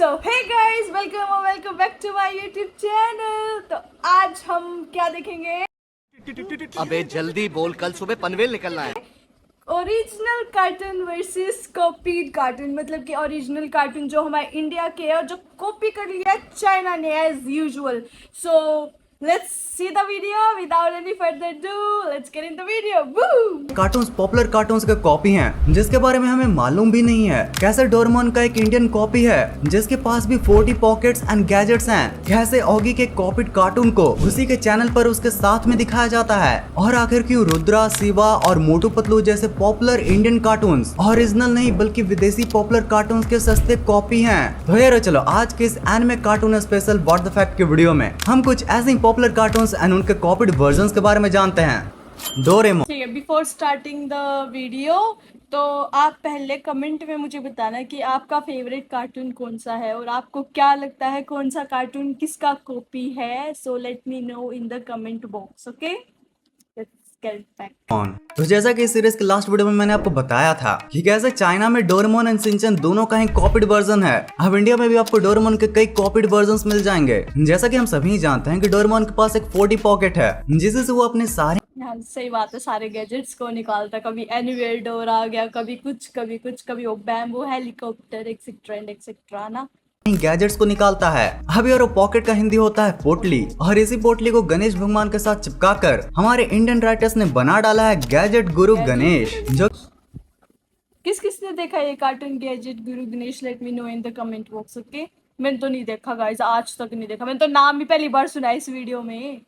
So hey guys, welcome back to my YouTube channel. तो आज हम क्या देखेंगे? अबे जल्दी बोल, कल सुबह पनवेल निकलना है। Original cartoon versus copied cartoon. मतलब कि ओरिजिनल कार्टून जो हमारे इंडिया के है और जो कॉपी कर लिया चाइना ने as usual. So let's see the video without any further do. Let's get in the video. Woo! Cartoons popular cartoons के कॉपी हैं जिसके बारे में हमें मालूम भी नहीं है। कैसे डोरेमोन का एक इंडियन कॉपी है जिसके पास भी 40 पॉकेट्स एंड गैजेट्स हैं। कैसे ऑगी के कॉपीड कार्टून को उसी के चैनल पर उसके साथ में दिखाया जाता है। और आखिर क्यों रुद्रा, शिवा और मोटू पतलू जैसे पॉपुलर इंडियन कार्टून्स ओरिजिनल नहीं बल्कि विदेशी पॉपुलर कार्टून्स के सस्ते कॉपी हैं। तो यार चलो आज के इस anime cartoon special what the fact के वीडियो में हम कुछ ऐसे ही पॉपुलर कार्टून्स एंड उनके कॉपीड वर्जन्स के बारे में जानते हैं। डोरेमोन। ठीक है, बिफोर स्टार्टिंग द वीडियो तो आप पहले कमेंट में मुझे बताना कि आपका फेवरेट कार्टून कौन सा है और आपको क्या लगता है कौन सा कार्टून किसका कॉपी है। So let me know in the comment box. Okay, let's get back. तो जैसा कि इस सीरीज के लास्ट वीडियो में मैंने आपको बताया था कि कैसे चाइना में डोरेमोन एंड शिनचैन दोनों का ही कॉपीड वर्जन है। अब इंडिया में भी आपको डोरेमोन के कई कॉपीड वर्जन्स मिल जाएंगे। जैसा कि हम सभी जानते हैं कि डोरेमोन के पास एक 40 पॉकेट है जिससे से वो अपने सारे हाँ सही बात है, सारे गैजेट्स को निकालता। कभी एनीवेयर डोर आ गया, कभी कुछ कभी वो bamboo helicopter etcetera and etcetera ना गैजेट्स को निकालता है। अब यार वो पॉकेट का हिंदी होता है पोटली और इसी पोटली को गणेश भगवान के साथ चिपकाकर हमारे इंडियन राइटर्स ने बना डाला है गैजेट गुरु गणेश। जो किसने देखा ये cartoon gadget Guru Ganesh? Let me know in the comment box. Okay, मैंने तो नहीं देखा गाइस, आज तक नहीं देखा। मैंने तो नाम भी पहली बार सुना इस वीडियो में।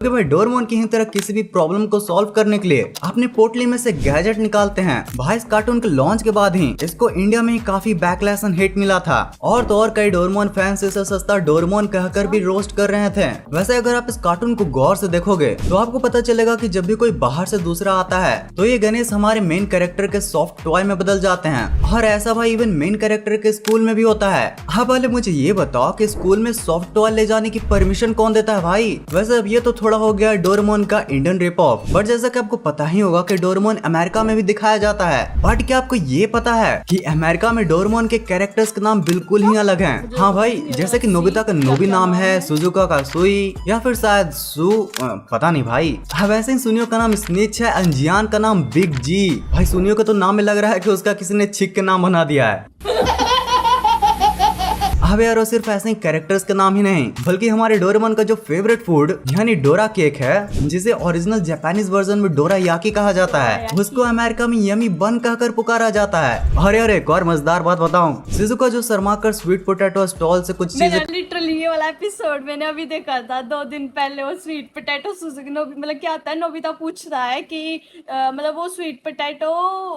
कि भाई डोरेमोन की ही तरह किसी भी प्रॉब्लम को सॉल्व करने के लिए अपनी पोटली में से गैजेट निकालते हैं। भाई इस कार्टून के लॉन्च के बाद ही इसको इंडिया में ही काफी बैकलैश एंड हिट मिला था और तो और कई डोरेमोन फैंस इसे सस्ता डोरेमोन कहकर भी रोस्ट कर रहे थे। वैसे अगर आप इस कार्टून को गौर से देखोगे तो आपको पता चलेगा कि जब भी कोई बाहर से दूसरा आता है तो ये गणेश हमारे मेन कैरेक्टर के सॉफ्ट टॉय में बदल जाते हैं। और ऐसा भाई इवन मेन कैरेक्टर के स्कूल में भी होता है। अब पहले मुझे ये बताओ कि स्कूल में सॉफ्ट टॉय ले जाने की परमिशन कौन देता है भाई? वैसे अब ये तो थोड़ा हो गया डोरेमोन का इंडियन रिप ऑफ, बट जैसा कि आपको पता ही होगा कि डोरेमोन अमेरिका में भी दिखाया जाता है। बट क्या आपको ये पता है कि अमेरिका में डोरेमोन के कैरेक्टर्स के नाम बिल्कुल ही अलग हैं? हाँ भाई, जैसे कि नोबिता का नोबी नाम है, सुजुका का सुई या फिर शायद पता नहीं भाई। हाँ वैसे ही सुनियो का नाम स्निच है, अंजियान का नाम बिग जी। भाई सुनियो के तो नाम में लग रहा है कि उसका किसी ने छिक के नाम बना दिया है। अब यार सिर्फ ऐसे ही कैरेक्टर्स के नाम ही नहीं बल्कि हमारे डोरेमोन का जो फेवरेट फूड यानी डोरा केक है जिसे ओरिजिनल जापानीज वर्जन में डोरा याकी कहा जाता है, उसको अमेरिका में यमी बन कहकर पुकारा जाता है। और यार एक और मजेदार बात बताऊं, शिजुका जो शर्मा कर स्वीट पोटैटो स्टॉल से कुछ चीजें लिटरली ये वाला एपिसोड मैंने अभी देखा था 2 दिन पहले। वो स्वीट पोटैटो मतलब क्या आता है, नोबिता पूछता है कि मतलब वो स्वीट पोटैटो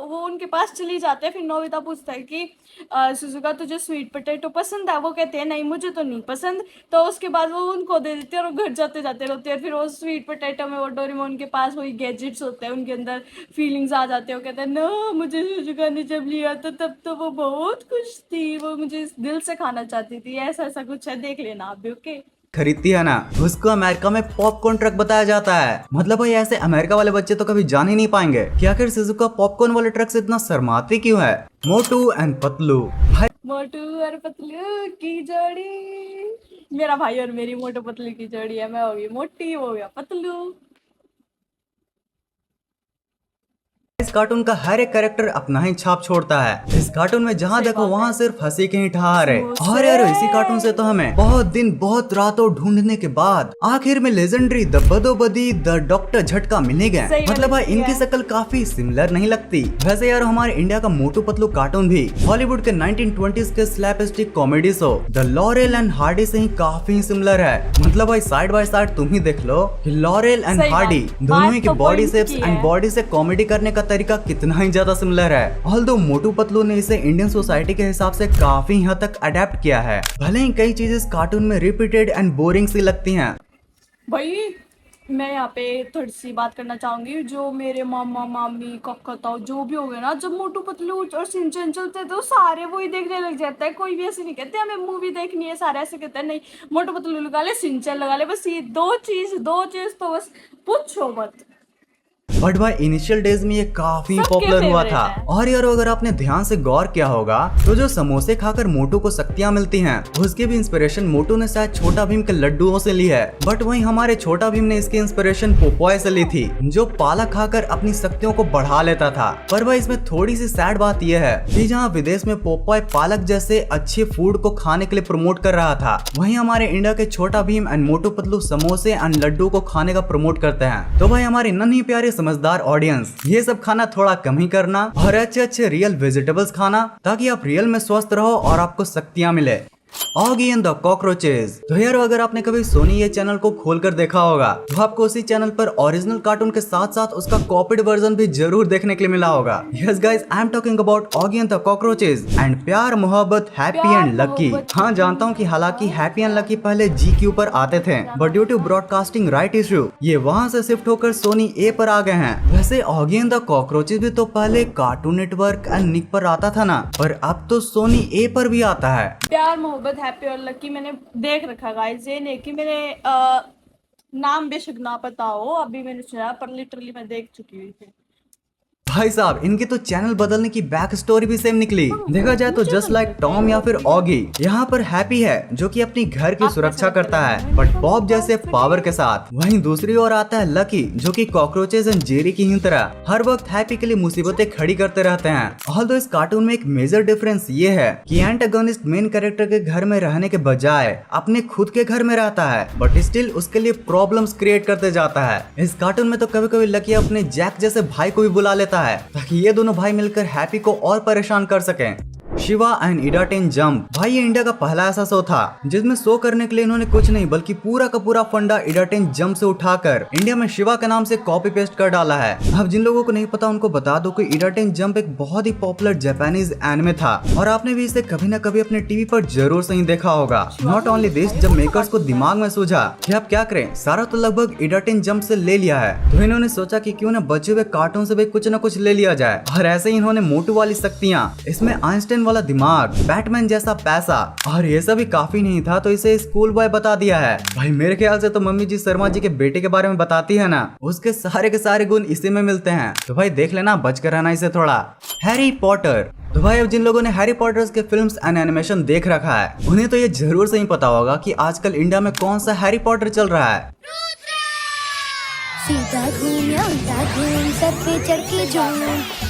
वो उनके पास चली जाते हैं। फिर नोबिता पूछता है कि सुजुका तुझे स्वीट पोटैटो पसंद है? वो कहते हैं नहीं मुझे तो नहीं पसंद। तो उसके बाद वो उनको दे देते हैं और घर जाते जाते रोते हैं। फिर वो स्वीट पोटैटो में वो डोरेमोन के पास वही गैजेट्स होते हैं, उनके अंदर फीलिंग्स आ जाते हैं। वो कहते हैं ना मुझे सुजुका ने जब लिया था तब तो वो बहुत खुश थी, वो मुझे दिल से खाना चाहती थी। ऐसा ऐसा कुछ है, देख लेना आप भी। ओके, खरीदती है ना, उसको अमेरिका में पॉपकॉर्न ट्रक बताया जाता है। मतलब भाई ऐसे अमेरिका वाले बच्चे तो कभी जान ही नहीं पाएंगे कि आखिर शिजुका पॉपकॉर्न वाले ट्रक से इतना शर्माती क्यों है। मोटू एंड पतलू। मोटू और पतलू की जोड़ी, मेरा भाई और मेरी मोटू पतलू की जोड़ी है। मैं हो गई मोटी, वो हो गया पतलू। इस कार्टून का हर एक कैरेक्टर अपना ही छाप छोड़ता है। इस कार्टून में जहाँ देखो वहाँ सिर्फ हंसी के ही ठहार है। और यार इसी कार्टून से तो हमें बहुत दिन बहुत रातों ढूंढने के बाद आखिर में लेजेंडरी द बदोबदी द डॉक्टर झटका मिल गए। मतलब भाई इनकी शक्ल काफी सिमिलर नहीं लगती। वैसे यार हमारे इंडिया का मोटू पतलू कार्टून भी हॉलीवुड के 1920s के slapstick comedy show the laurel and Hardy से ही काफी सिमिलर है। मतलब भाई साइड बाय साइड तुम ही देख लो कि लॉरेल एंड हार्डी दोनों ही की बॉडी शेप्स एंड बॉडी से कॉमेडी करने का तरीका कितना ही ज्यादा सिमिलर है। ऑल्दो मोटू पतलू ने इसे इंडियन सोसाइटी के हिसाब से काफी हद तक अडेप्ट किया है। भले ही कई चीजें इस कार्टून में रिपीटेड एंड बोरिंग सी लगती हैं। भाई मैं यहाँ पे थोड़ी सी बात करना चाहूंगी। जो मेरे मामा मामी काका ताऊ जो भी हो गए ना, जब मोटू पतलू और सिंचन चलते तो सारे वही देखने लग जाता है। कोई भी ऐसे नहीं कहते हमें मूवी देखनी है, सारे ऐसे कहते हैं नहीं मोटू पतलू लगा ले, सिंचन लगा ले, बस ये दो चीज तो बस पूछो मत। बट भाई इनिशियल डेज में ये काफी सबके पॉपुलर हुआ favorite था। है। और यार अगर आपने ध्यान से गौर किया होगा तो जो समोसे खाकर मोटू को शक्तियाँ मिलती हैं, उसकी भी इंस्पिरेशन मोटू ने शायद छोटा भीम के लड्डुओं से ली है। बट वहीं हमारे छोटा भीम ने इसकी इंस्पिरेशन पोपॉय से ली थी, जो पालक खाकर अपनी शक्तियों को बढ़ा लेता था। पर भाई इसमें थोड़ी सी सैड बात यह है कि जहाँ विदेश में पोपॉय पालक जैसे अच्छे फूड को खाने के लिए प्रमोट कर रहा था, वहीं हमारे इंडिया के छोटा भीम एंड मोटू पतलू समोसे एंड लड्डू को खाने का प्रमोट करते हैं। तो भाई हमारे नन्ही प्यारे समझदार ऑडियंस, ये सब खाना थोड़ा कम ही करना और अच्छे अच्छे रियल वेजिटेबल्स खाना, ताकि आप रियल में स्वस्थ रहो और आपको शक्तियाँ मिले। Oggy and the cockroaches. तो यार अगर आपने कभी सोनी ये चैनल को खोलकर देखा होगा तो आपको उसी चैनल पर ओरिजिनल कार्टून के साथ साथ उसका कॉपीड वर्जन भी जरूर देखने के लिए मिला होगा। Yes guys, I am talking about Oggy and the cockroaches and प्यार मोहब्बत हैप्पी एंड लकी। हाँ जानता हूँ कि हालांकि हैप्पी एंड लकी पहले GQ पर आते थे, but due to broadcasting right issue ये वहाँ से शिफ्ट होकर सोनी A पर आ गए हैं। वैसे ऑगी एंड द कॉकरोचेस भी तो पहले कार्टून नेटवर्क एंड निक पर आता था ना, पर अब तो सोनी A पर भी आता है। प्यार मोहब्बत हैप्पी और लकी मैंने देख रखा गाइस, ये नहीं कि मैंने नाम बेशक ना पता हो, अभी मैंने सुना, पर लिटरली मैं देख चुकी हुई थी। भाई साहब इनकी तो चैनल बदलने की बैक स्टोरी भी सेम निकली। देखा जाए तो जस्ट लाइक टॉम या फिर ऑगी, यहाँ पर हैप्पी है जो कि अपनी घर की सुरक्षा करता है बट बॉब जैसे पावर के साथ। वहीं दूसरी ओर आता है लकी जो कि कॉकरोचेस एंड जेरी की ही तरह हर वक्त हैप्पी के लिए मुसीबतें खड़ी करते रहते हैं। ऑल्दो इस कार्टून में एक मेजर डिफरेंस ये है कि एंटागोनिस्ट मेन कैरेक्टर के घर में रहने के बजाय अपने खुद के घर में रहता है, बट स्टिल उसके लिए प्रॉब्लम्स क्रिएट करते जाता है। इस कार्टून में तो कभी कभी लकी अपने जैक जैसे भाई को भी बुला लेता है ताकि ये दोनों भाई मिलकर हैप्पी को और परेशान कर सकें। शिवा एंड इडाटेन जंप, भाई ये इंडिया का पहला ऐसा शो था जिसमें शो करने के लिए इन्होंने कुछ नहीं बल्कि पूरा का पूरा फंडा इडाटेन जंप से उठाकर इंडिया में शिवा के नाम से कॉपी पेस्ट कर डाला है। अब जिन लोगों को नहीं पता उनको बता दो कि इडाटेन जंप एक बहुत ही पॉपुलर जापानीज एनिमे था और आपने भी इसे कभी न कभी अपने टीवी पर जरूर सही देखा होगा। नॉट ओनली दिस, जब मेकर्स को दिमाग में सूझा कि अब क्या करें, सारा तो लगभग इडाटेन जंप से ले लिया है, तो इन्होंने सोचा कि क्यों न बचे हुए कार्टून से भी कुछ न कुछ ले लिया जाए। और ऐसे ही इन्होंने मोटू वाली शक्तियाँ, इसमें आइंस्टाइन वाला दिमाग, बैटमैन जैसा पैसा और ये सब भी काफी नहीं था तो इसे स्कूल बॉय बता दिया है। भाई मेरे ख्याल से तो मम्मी जी शर्मा जी के बेटे के बारे में बताती है ना, उसके सारे के सारे गुण इसी में मिलते हैं। तो भाई देख लेना, बच कर रहना इसे थोड़ा। हैरी पॉटर, तो भाई अब जिन लोगों ने हैरी पॉटर्स के फिल्म्स एंड एनिमेशन देख रखा है उन्हें तो ये जरूर सही पता होगा कि आजकल इंडिया में कौन सा हैरी पॉटर चल रहा है। सीधा घूम या उल्टा घूम, सर पे चढ़ के झूम।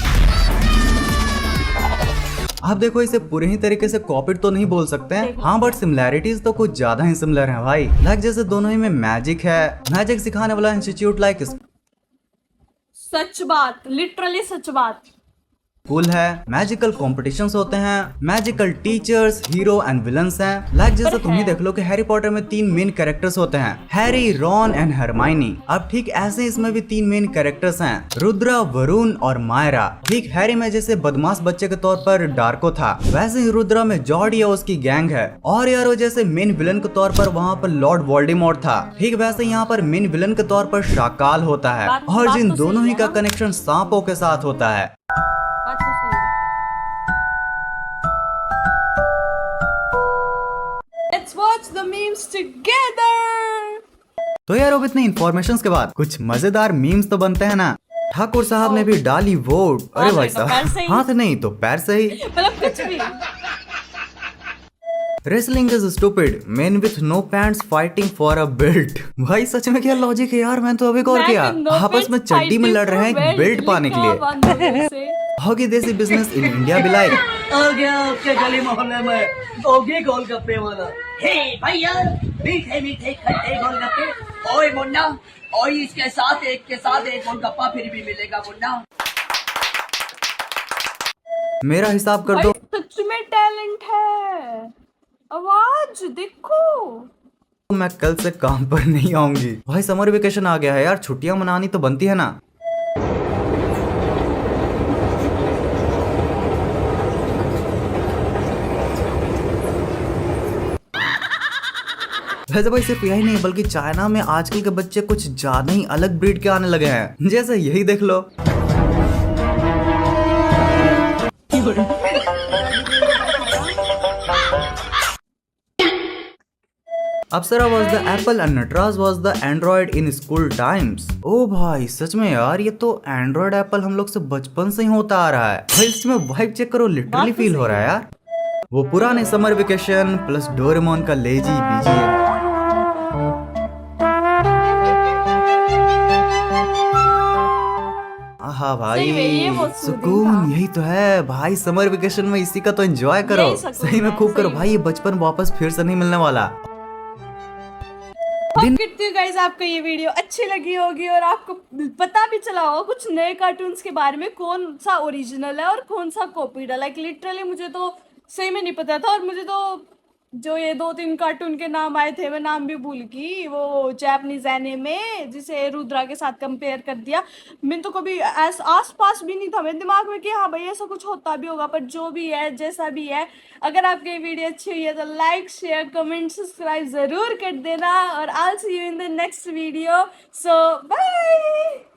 आप देखो इसे पूरे ही तरीके से कॉपीड तो नहीं बोल सकते हैं, हाँ बट सिमिलैरिटीज तो कुछ ज्यादा ही सिमिलर हैं भाई। लाइक जैसे दोनों ही में मैजिक है, मैजिक सिखाने वाला इंस्टीट्यूट लाइक सच बात, लिटरली सच बात। स्कूल है, मैजिकल कॉम्पिटिशन्स होते हैं, magical teachers, hero and villains हैं। लाइक जैसे तुम ही देख लो कि हैरी पॉटर में 3 मेन कैरेक्टर्स होते हैं, हैरी, रॉन एंड हरमाइनी। अब ठीक ऐसे इसमें भी 3 मेन कैरेक्टर्स हैं, रुद्रा, वरुण और मायरा। ठीक हैरी में जैसे बदमाश बच्चे के तौर पर डार्को था, वैसे ही रुद्रा में जॉर्डी और उसकी गैंग है। और यार वो जैसे मेन विलन के तौर पर वहाँ पर लॉर्ड वोल्डेमॉर्ट था, ठीक वैसे यहाँ पर मेन विलन के तौर पर शाकाल होता है। और जिन दोनों ही का कनेक्शन सांपों के साथ होता है। बात तो सही है। Let's watch the memes together. तो यार अब इतने इन्फॉर्मेशन के बाद कुछ मजेदार मीम्स तो बनते हैं ना। ठाकुर साहब ने भी डाली वोट। अरे भाई साहब, हाथ नहीं तो पैर सही, मतलब कुछ भी। Wrestling is stupid, men with no pants fighting for a belt. भाई सच में क्या लॉजिक है यार, मैंने तो अभी गौर किया। आपस में चड्डी में लड़ रहे हैं बेल्ट पाने के लिए। होगी देसी बिजनेस इन इंडिया भी लाइक आ गया आपके गली मोहल्ले में ओगी गोलगप्पे वाला। हे भैया, मीठे मीठे खट्टे गोलगप्पे। ओए मुन्ना, और इसके साथ एक गोलगप्पा फिर भी मिलेगा मुन्ना। मेरा हिसाब कर दो। सच में टैलेंट है, आवाज देखो। मैं कल से काम पर नहीं आऊंगी। भाई समर वेकेशन आ गया है यार, छुट्टियां मनानी तो बनती है ना। वैसे भाई सिर्फ यही नहीं बल्कि चाइना में आजकल के बच्चे कुछ ज्यादा ही अलग ब्रीड के आने लगे हैं, जैसे यही देख लो। Apsara was the Apple and Nataraj was the Android in school times. ओ भाई सच में यार, ये तो एंड्रॉइड एप्पल हम लोग से बचपन से ही होता आ रहा है भाई। इसमें वाइब चेक करो, लिटरली फील हो रहा है यार। वो पुराने समर वेकेशन प्लस डोरेमोन का लेजी बीजीएम। हाँ सही में ये भाई बहुत soothing सुकून, था। यही तो है भाई समर वेकेशन में, इसी का तो एंजॉय करो। यही सुकून सही में है, खूब करो सही भाई, ये बचपन वापस फिर से नहीं मिलने वाला। होप करती हूँ गाइस आपको ये वीडियो अच्छी लगी होगी और आपको पता भी चला होगा कुछ नए कार्टून्स के बारे में, कौन सा ओरिजिनल है और कौन सा कॉपीड है। लाइक लिटरली मुझे तो सही में नहीं पता था, और मुझे तो जो ये 2-3 कार्टून के नाम आए थे, मैं नाम भी भूल गई। वो जापानीज एनिमे जिसे रुद्रा के साथ कंपेयर कर दिया, मैं तो कभी आस पास भी नहीं था मेरे दिमाग में कि हाँ भाई ऐसा कुछ होता भी होगा। पर जो भी है जैसा भी है, अगर आपको ये वीडियो अच्छी हुई है तो लाइक शेयर कमेंट सब्सक्राइब जरूर कर देना, और I will see you in the next video. So bye.